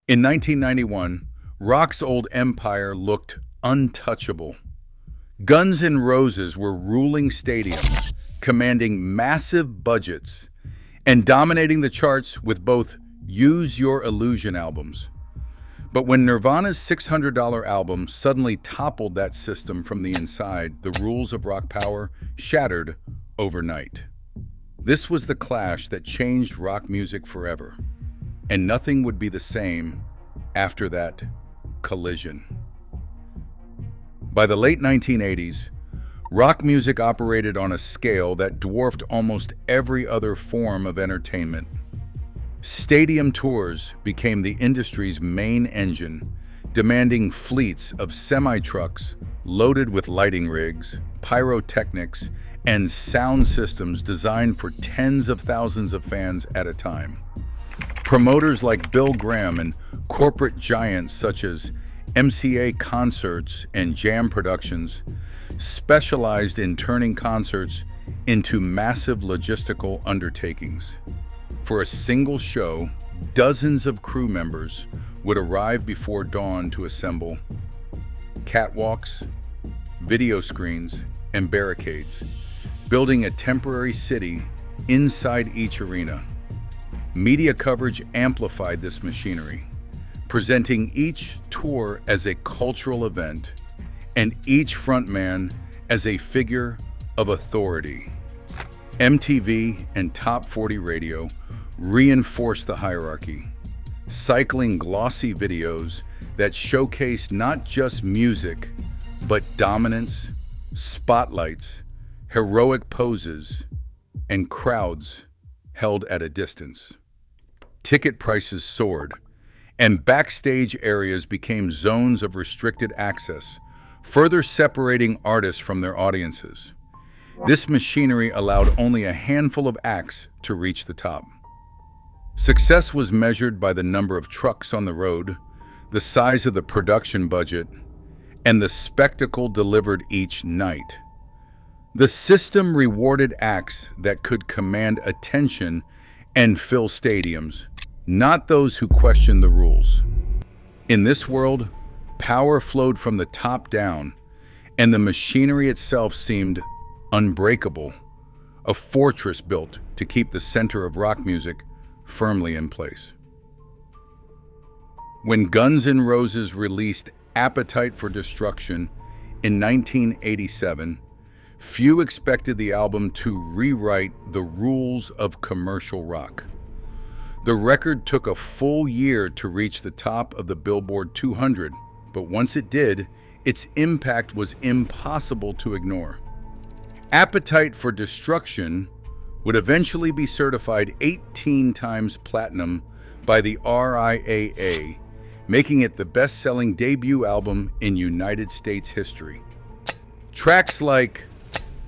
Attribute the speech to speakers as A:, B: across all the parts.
A: In 1991, rock's old empire looked untouchable. Guns N' Roses were ruling stadiums, commanding massive budgets, and dominating the charts with both Use Your Illusion albums. But when Nirvana's $600 album suddenly toppled that system from the inside, the rules of rock power shattered overnight. This was the clash that changed rock music forever, and nothing would be the same after that collision. By the late 1980s, rock music operated on a scale that dwarfed almost every other form of entertainment. Stadium tours became the industry's main engine, demanding fleets of semi-trucks loaded with lighting rigs, pyrotechnics, and sound systems designed for tens of thousands of fans at a time. Promoters like Bill Graham and corporate giants such as MCA Concerts and Jam Productions specialized in turning concerts into massive logistical undertakings. For a single show, dozens of crew members would arrive before dawn to assemble catwalks, video screens, and barricades, building a temporary city inside each arena. Media coverage amplified this machinery, presenting each tour as a cultural event and each frontman as a figure of authority. MTV and Top 40 Radio reinforced the hierarchy, cycling glossy videos that showcased not just music, but dominance, spotlights, heroic poses, and crowds held at a distance. Ticket prices soared, and backstage areas became zones of restricted access, further separating artists from their audiences. This machinery allowed only a handful of acts to reach the top. Success was measured by the number of trucks on the road, the size of the production budget, and the spectacle delivered each night. The system rewarded acts that could command attention and fill stadiums, not those who questioned the rules. In this world, power flowed from the top down, and the machinery itself seemed unbreakable, a fortress built to keep the center of rock music firmly in place. When Guns N' Roses released Appetite for Destruction in 1987, few expected the album to rewrite the rules of commercial rock. The record took a full year to reach the top of the Billboard 200, but once it did, its impact was impossible to ignore. Appetite for Destruction would eventually be certified 18 times platinum by the RIAA, making it the best-selling debut album in United States history. Tracks like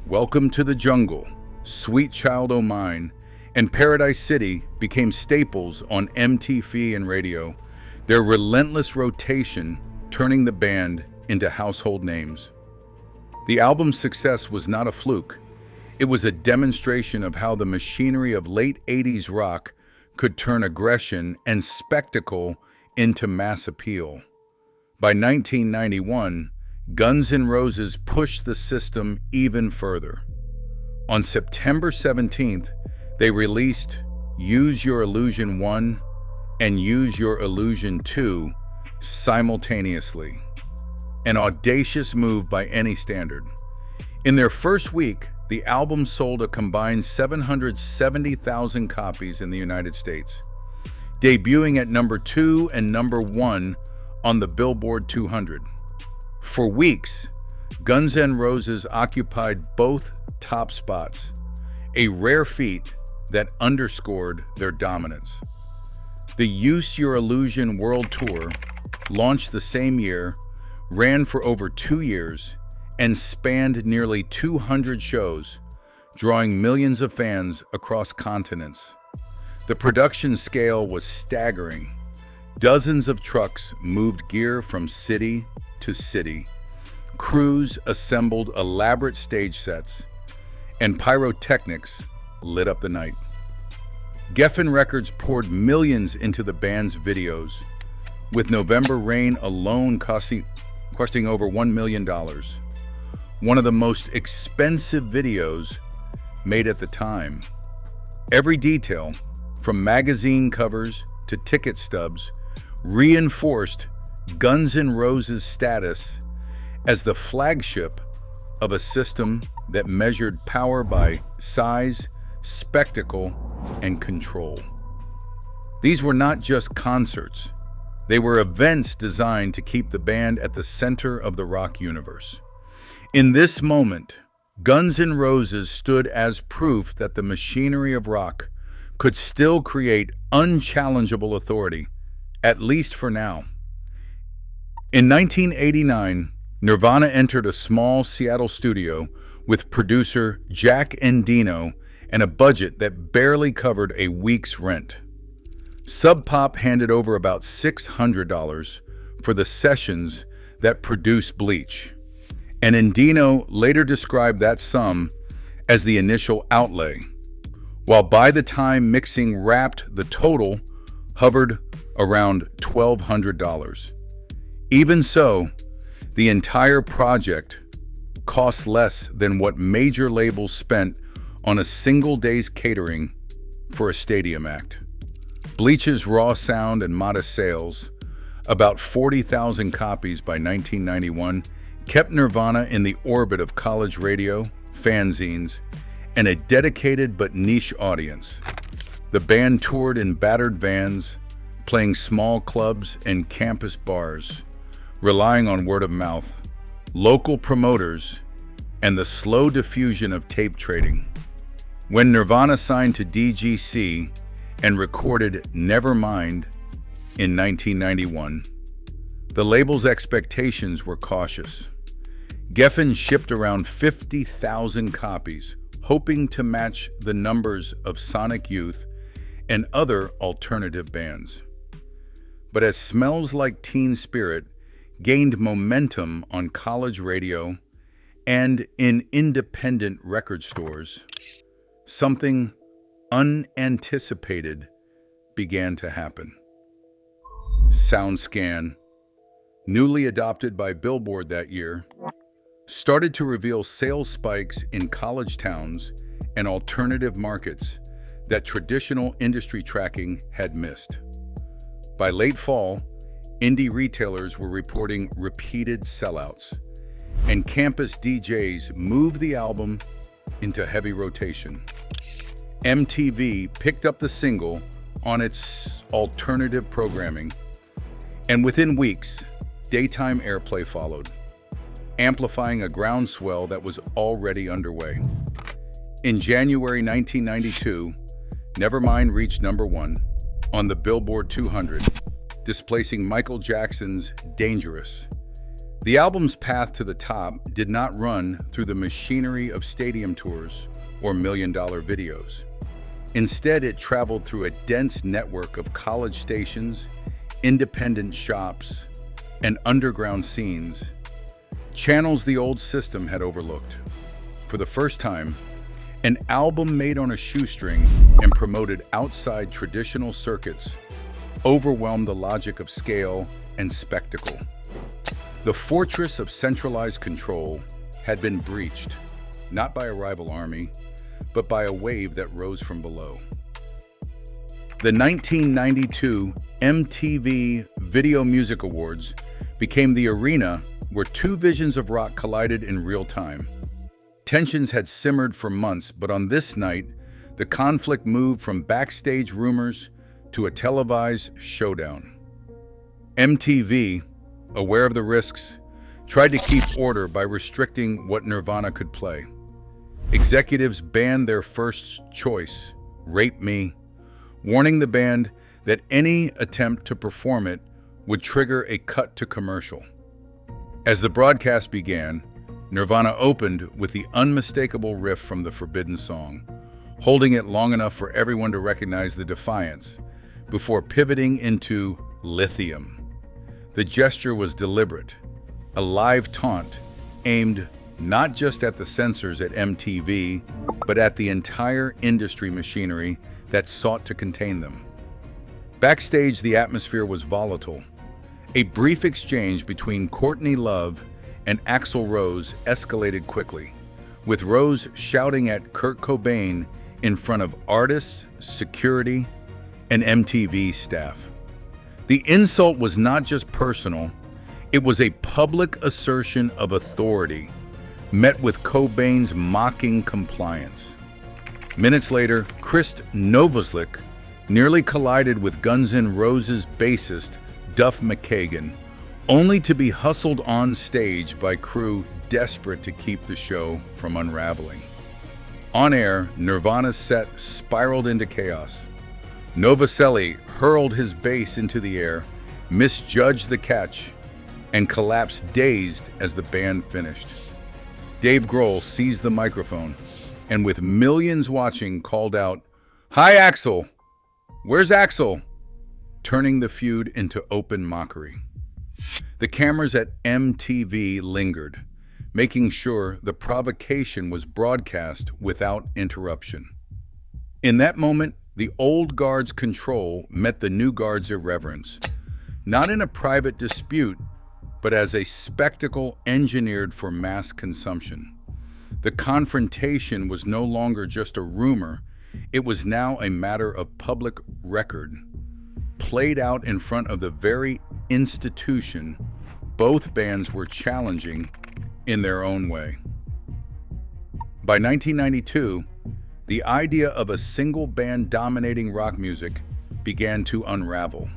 A: Welcome to the Jungle, Sweet Child O' Mine, and Paradise City became staples on MTV and radio, their relentless rotation turning the band into household names. The album's success was not a fluke. It was a demonstration of how the machinery of late 80s rock could turn aggression and spectacle into mass appeal. By 1991, Guns N' Roses pushed the system even further. On September 17th, they released Use Your Illusion 1 and Use Your Illusion 2 simultaneously, an audacious move by any standard. In their first week, the album sold a combined 770,000 copies in the United States, debuting at number 2 and number 1 on the Billboard 200. For weeks, Guns N' Roses occupied both top spots, a rare feat that underscored their dominance. The Use Your Illusion World Tour, launched the same year, ran for over 2 years, and spanned nearly 200 shows, drawing millions of fans across continents. The production scale was staggering. Dozens of trucks moved gear from city to city. Crews assembled elaborate stage sets, and pyrotechnics lit up the night. Geffen Records poured millions into the band's videos, with November Rain alone costing over $1 million. One of the most expensive videos made at the time. Every detail, from magazine covers to ticket stubs, reinforced Guns N' Roses' status as the flagship of a system that measured power by size, spectacle, and control. These were not just concerts. They were events designed to keep the band at the center of the rock universe. In this moment, Guns N' Roses stood as proof that the machinery of rock could still create unchallengeable authority, at least for now. In 1989, Nirvana entered a small Seattle studio with producer Jack Endino and a budget that barely covered a week's rent. Sub Pop handed over about $600 for the sessions that produced Bleach, and Endino later described that sum as the initial outlay, while by the time mixing wrapped, the total hovered around $1,200. Even so, the entire project cost less than what major labels spent on a single day's catering for a stadium act. Bleach's raw sound and modest sales, about 40,000 copies by 1991, kept Nirvana in the orbit of college radio, fanzines, and a dedicated but niche audience. The band toured in battered vans, playing small clubs and campus bars, relying on word of mouth, local promoters, and the slow diffusion of tape trading. When Nirvana signed to DGC and recorded Nevermind in 1991, the label's expectations were cautious. Geffen shipped around 50,000 copies, hoping to match the numbers of Sonic Youth and other alternative bands. But as Smells Like Teen Spirit gained momentum on college radio and in independent record stores, something unanticipated began to happen. SoundScan, newly adopted by Billboard that year, started to reveal sales spikes in college towns and alternative markets that traditional industry tracking had missed. By late fall, indie retailers were reporting repeated sellouts, and campus DJs moved the album into heavy rotation. MTV picked up the single on its alternative programming, and within weeks, daytime airplay followed, amplifying a groundswell that was already underway. In January 1992, Nevermind reached #1 on the Billboard 200, displacing Michael Jackson's Dangerous. The album's path to the top did not run through the machinery of stadium tours or million-dollar videos. Instead, it traveled through a dense network of college stations, independent shops, and underground scenes, channels the old system had overlooked. For the first time, an album made on a shoestring and promoted outside traditional circuits overwhelmed the logic of scale and spectacle. The fortress of centralized control had been breached, not by a rival army, but by a wave that rose from below. The 1992 MTV Video Music Awards became the arena where two visions of rock collided in real time. Tensions had simmered for months, but on this night, the conflict moved from backstage rumors to a televised showdown. MTV, aware of the risks, tried to keep order by restricting what Nirvana could play. Executives banned their first choice, Rape Me, warning the band that any attempt to perform it would trigger a cut to commercial. As the broadcast began, Nirvana opened with the unmistakable riff from the Forbidden Song, holding it long enough for everyone to recognize the defiance, before pivoting into Lithium. The gesture was deliberate, a live taunt aimed not just at the censors at MTV, but at the entire industry machinery that sought to contain them. Backstage, the atmosphere was volatile. A brief exchange between Courtney Love and Axl Rose escalated quickly, with Rose shouting at Kurt Cobain in front of artists, security, and MTV staff. The insult was not just personal, it was a public assertion of authority, met with Cobain's mocking compliance. Minutes later, Chris Novoselic nearly collided with Guns N' Roses bassist Duff McKagan, only to be hustled on stage by crew desperate to keep the show from unraveling. On air, Nirvana's set spiraled into chaos. Novoselic hurled his bass into the air, misjudged the catch, and collapsed dazed as the band finished. Dave Grohl seized the microphone and, with millions watching, called out, "Hi, Axl! Where's Axl?" turning the feud into open mockery. The cameras at MTV lingered, making sure the provocation was broadcast without interruption. In that moment, the old guard's control met the new guard's irreverence, not in a private dispute, but as a spectacle engineered for mass consumption. The confrontation was no longer just a rumor, it was now a matter of public record, played out in front of the very institution both bands were challenging in their own way. By 1992, the idea of a single band dominating rock music began to unravel.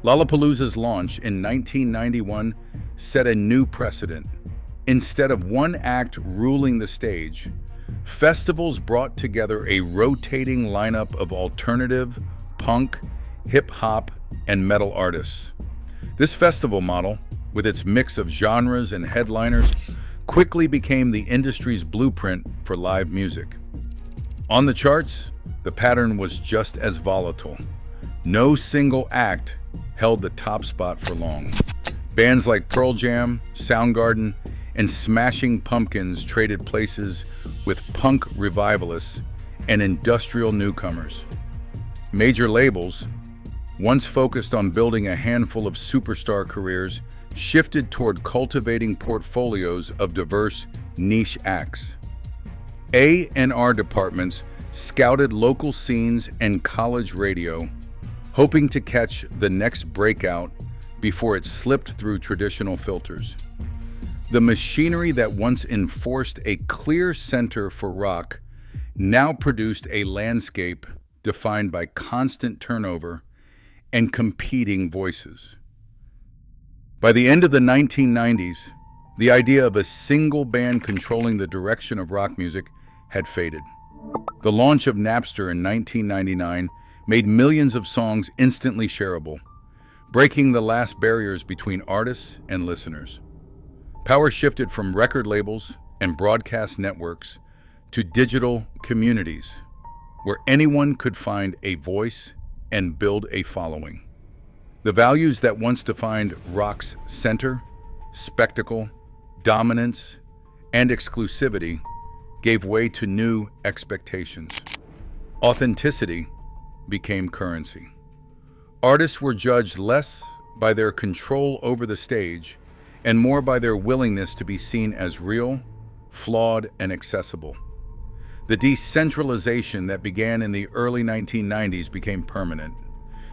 A: Lollapalooza's launch in 1991 set a new precedent. Instead of one act ruling the stage, festivals brought together a rotating lineup of alternative, punk, hip-hop, and metal artists. This festival model, with its mix of genres and headliners, quickly became the industry's blueprint for live music. On the charts, the pattern was just as volatile. No single act held the top spot for long. Bands like Pearl Jam, Soundgarden, and Smashing Pumpkins traded places with punk revivalists and industrial newcomers. Major labels, once focused on building a handful of superstar careers, shifted toward cultivating portfolios of diverse niche acts. A&R departments scouted local scenes and college radio, hoping to catch the next breakout before it slipped through traditional filters. The machinery that once enforced a clear center for rock now produced a landscape defined by constant turnover and competing voices. By the end of the 1990s, the idea of a single band controlling the direction of rock music had faded. The launch of Napster in 1999 made millions of songs instantly shareable, breaking the last barriers between artists and listeners. Power shifted from record labels and broadcast networks to digital communities, where anyone could find a voice and build a following. The values that once defined rock's center, spectacle, dominance, and exclusivity gave way to new expectations. Authenticity became currency. Artists were judged less by their control over the stage and more by their willingness to be seen as real, flawed, and accessible. The decentralization that began in the early 1990s became permanent,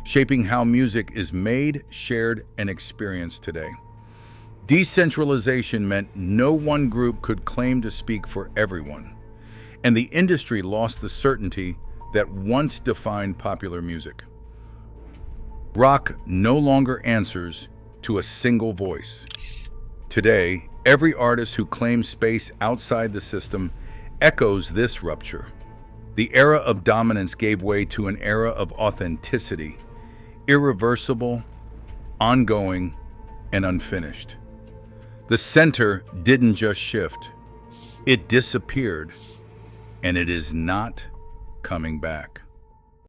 A: shaping how music is made, shared, and experienced today. Decentralization meant no one group could claim to speak for everyone, and the industry lost the certainty that once defined popular music. Rock no longer answers to a single voice. Today, every artist who claims space outside the system echoes this rupture. The era of dominance gave way to an era of authenticity, irreversible, ongoing, and unfinished. The center didn't just shift, it disappeared, and it is not coming back.